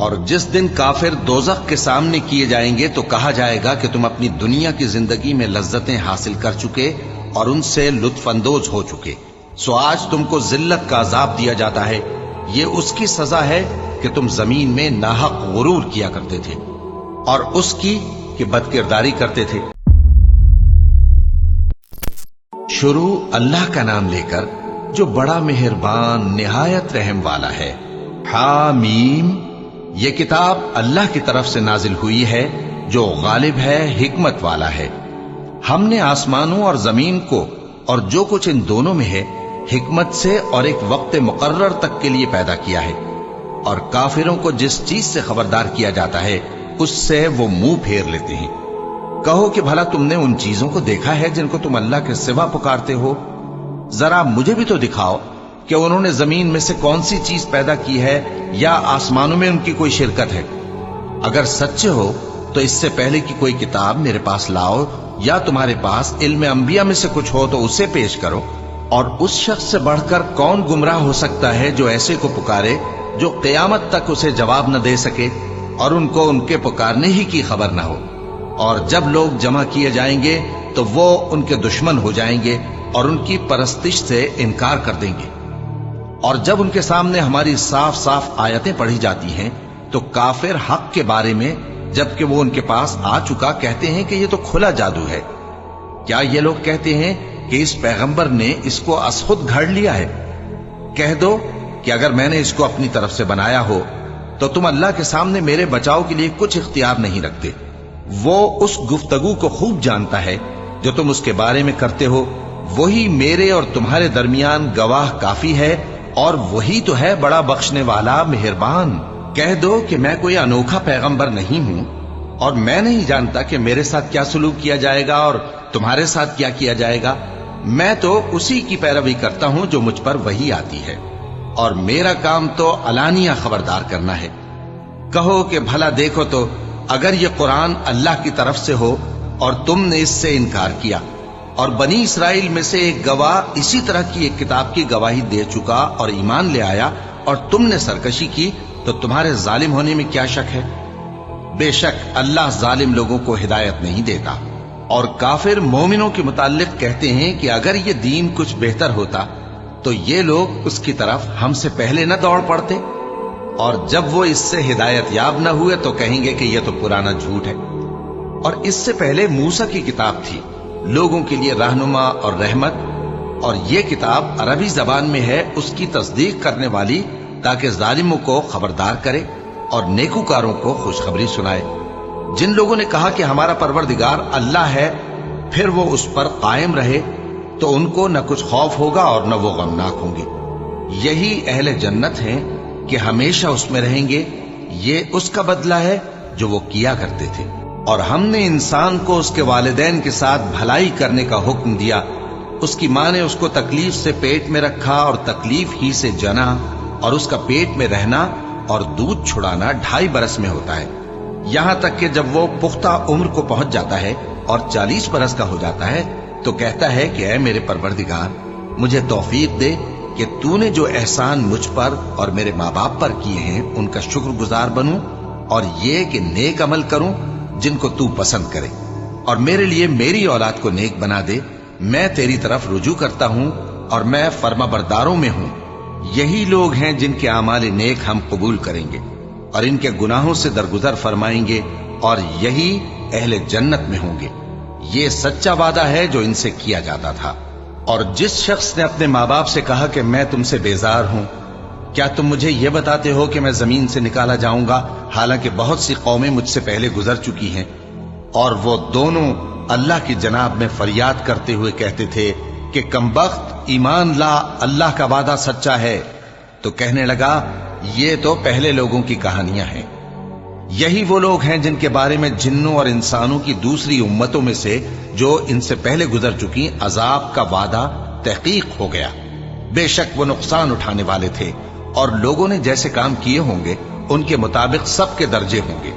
اور جس دن کافر دوزخ کے سامنے کیے جائیں گے تو کہا جائے گا کہ تم اپنی دنیا کی زندگی میں لذتیں حاصل کر چکے اور ان سے لطف اندوز ہو چکے، سو آج تم کو ذلت کا عذاب دیا جاتا ہے، یہ اس کی سزا ہے کہ تم زمین میں ناحق غرور کیا کرتے تھے، اور اس کی کہ بد کرداری کرتے تھے۔ شروع اللہ کا نام لے کر جو بڑا مہربان نہایت رحم والا ہے۔ حامیم، یہ کتاب اللہ کی طرف سے نازل ہوئی ہے جو غالب ہے، حکمت والا ہے۔ ہم نے آسمانوں اور زمین کو اور جو کچھ ان دونوں میں ہے حکمت سے اور ایک وقت مقرر تک کے لیے پیدا کیا ہے، اور کافروں کو جس چیز سے خبردار کیا جاتا ہے اس سے وہ منہ پھیر لیتے ہیں۔ کہو کہ بھلا تم نے ان چیزوں کو دیکھا ہے جن کو تم اللہ کے سوا پکارتے ہو؟ ذرا مجھے بھی تو دکھاؤ کہ انہوں نے زمین میں سے کون سی چیز پیدا کی ہے یا آسمانوں میں ان کی کوئی شرکت ہے؟ اگر سچے ہو تو اس سے پہلے کی کوئی کتاب میرے پاس لاؤ، یا تمہارے پاس علم انبیاء میں سے کچھ ہو تو اسے پیش کرو۔ اور اس شخص سے بڑھ کر کون گمراہ ہو سکتا ہے جو ایسے کو پکارے جو قیامت تک اسے جواب نہ دے سکے اور ان کو ان کے پکارنے ہی کی خبر نہ ہو۔ اور جب لوگ جمع کیے جائیں گے تو وہ ان کے دشمن ہو جائیں گے اور ان کی پرستش سے انکار کر دیں گے۔ اور جب ان کے سامنے ہماری صاف صاف آیتیں پڑھی جاتی ہیں تو کافر حق کے بارے میں جبکہ وہ ان کے پاس آ چکا کہتے ہیں کہ یہ تو کھلا جادو ہے۔ کیا یہ لوگ کہتے ہیں کہ اس پیغمبر نے اس کو از خود گھڑ لیا ہے؟ کہہ دو کہ اگر میں نے اس کو اپنی طرف سے بنایا ہو تو تم اللہ کے سامنے میرے بچاؤ کے لیے کچھ اختیار نہیں رکھتے۔ وہ اس گفتگو کو خوب جانتا ہے جو تم اس کے بارے میں کرتے ہو، وہی میرے اور تمہارے درمیان گواہ کافی ہے، اور وہی تو ہے بڑا بخشنے والا مہربان۔ کہہ دو کہ میں کوئی انوکھا پیغمبر نہیں ہوں اور میں نہیں جانتا کہ میرے ساتھ کیا سلوک کیا جائے گا اور تمہارے ساتھ کیا کیا جائے گا۔ میں تو اسی کی پیروی کرتا ہوں جو مجھ پر وحی آتی ہے، اور میرا کام تو علانیہ خبردار کرنا ہے۔ کہو کہ بھلا دیکھو تو اگر یہ قرآن اللہ کی طرف سے ہو اور تم نے اس سے انکار کیا، اور بنی اسرائیل میں سے ایک گواہ اسی طرح کی ایک کتاب کی گواہی دے چکا اور ایمان لے آیا، اور تم نے سرکشی کی، تو تمہارے ظالم ہونے میں کیا شک ہے؟ بے شک اللہ ظالم لوگوں کو ہدایت نہیں دیتا۔ اور کافر مومنوں کے متعلق کہتے ہیں کہ اگر یہ دین کچھ بہتر ہوتا تو یہ لوگ اس کی طرف ہم سے پہلے نہ دوڑ پڑتے، اور جب وہ اس سے ہدایت یاب نہ ہوئے تو کہیں گے کہ یہ تو پرانا جھوٹ ہے۔ اور اس سے پہلے موسیٰ کی کتاب تھی، لوگوں کے لیے رہنما اور رحمت، اور یہ کتاب عربی زبان میں ہے اس کی تصدیق کرنے والی، تاکہ ظالموں کو خبردار کرے اور نیکوکاروں کو خوشخبری سنائے۔ جن لوگوں نے کہا کہ ہمارا پروردگار اللہ ہے، پھر وہ اس پر قائم رہے تو ان کو نہ کچھ خوف ہوگا اور نہ وہ غمناک ہوں گے۔ یہی اہل جنت ہیں کہ ہمیشہ اس میں رہیں گے، یہ اس کا بدلہ ہے جو وہ کیا کرتے تھے۔ اور ہم نے انسان کو اس کے والدین کے ساتھ بھلائی کرنے کا حکم دیا، اس کی ماں نے اس کو تکلیف سے پیٹ میں رکھا اور تکلیف ہی سے جنا، اور اس کا پیٹ میں رہنا اور دودھ چھڑانا 2.5 برس میں ہوتا ہے، یہاں تک کہ جب وہ پختہ عمر کو پہنچ جاتا ہے اور 40 برس کا ہو جاتا ہے تو کہتا ہے کہ اے میرے پروردگار، مجھے توفیق دے کہ تو نے جو احسان مجھ پر اور میرے ماں باپ پر کیے ہیں ان کا شکر گزار بنوں، اور یہ کہ نیک عمل کروں جن کو تو پسند کرے، اور میرے لیے میری اولاد کو نیک بنا دے۔ میں تیری طرف رجوع کرتا ہوں اور میں فرما برداروں میں ہوں۔ یہی لوگ ہیں جن کے اعمال نیک ہم قبول کریں گے اور ان کے گناہوں سے درگزر فرمائیں گے، اور یہی اہل جنت میں ہوں گے۔ یہ سچا وعدہ ہے جو ان سے کیا جاتا تھا۔ اور جس شخص نے اپنے ماں باپ سے کہا کہ میں تم سے بیزار ہوں، کیا تم مجھے یہ بتاتے ہو کہ میں زمین سے نکالا جاؤں گا، حالانکہ بہت سی قومیں مجھ سے پہلے گزر چکی ہیں؟ اور وہ دونوں اللہ کی جناب میں فریاد کرتے ہوئے کہتے تھے کہ کمبخت، ایمان لا، اللہ کا وعدہ سچا ہے۔ تو کہنے لگا یہ تو پہلے لوگوں کی کہانیاں ہیں۔ یہی وہ لوگ ہیں جن کے بارے میں جنوں اور انسانوں کی دوسری امتوں میں سے جو ان سے پہلے گزر چکی عذاب کا وعدہ تحقیق ہو گیا۔ بے شک وہ نقصان اٹھانے والے تھے، اور لوگوں نے جیسے کام کیے ہوں گے ان کے مطابق سب کے درجے ہوں گے۔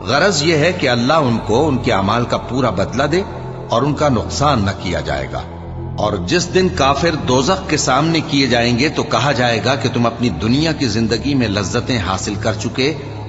غرض یہ ہے کہ اللہ ان کو ان کے اعمال کا پورا بدلہ دے اور ان کا نقصان نہ کیا جائے گا۔ اور جس دن کافر دوزخ کے سامنے کیے جائیں گے تو کہا جائے گا کہ تم اپنی دنیا کی زندگی میں لذتیں حاصل کر چکے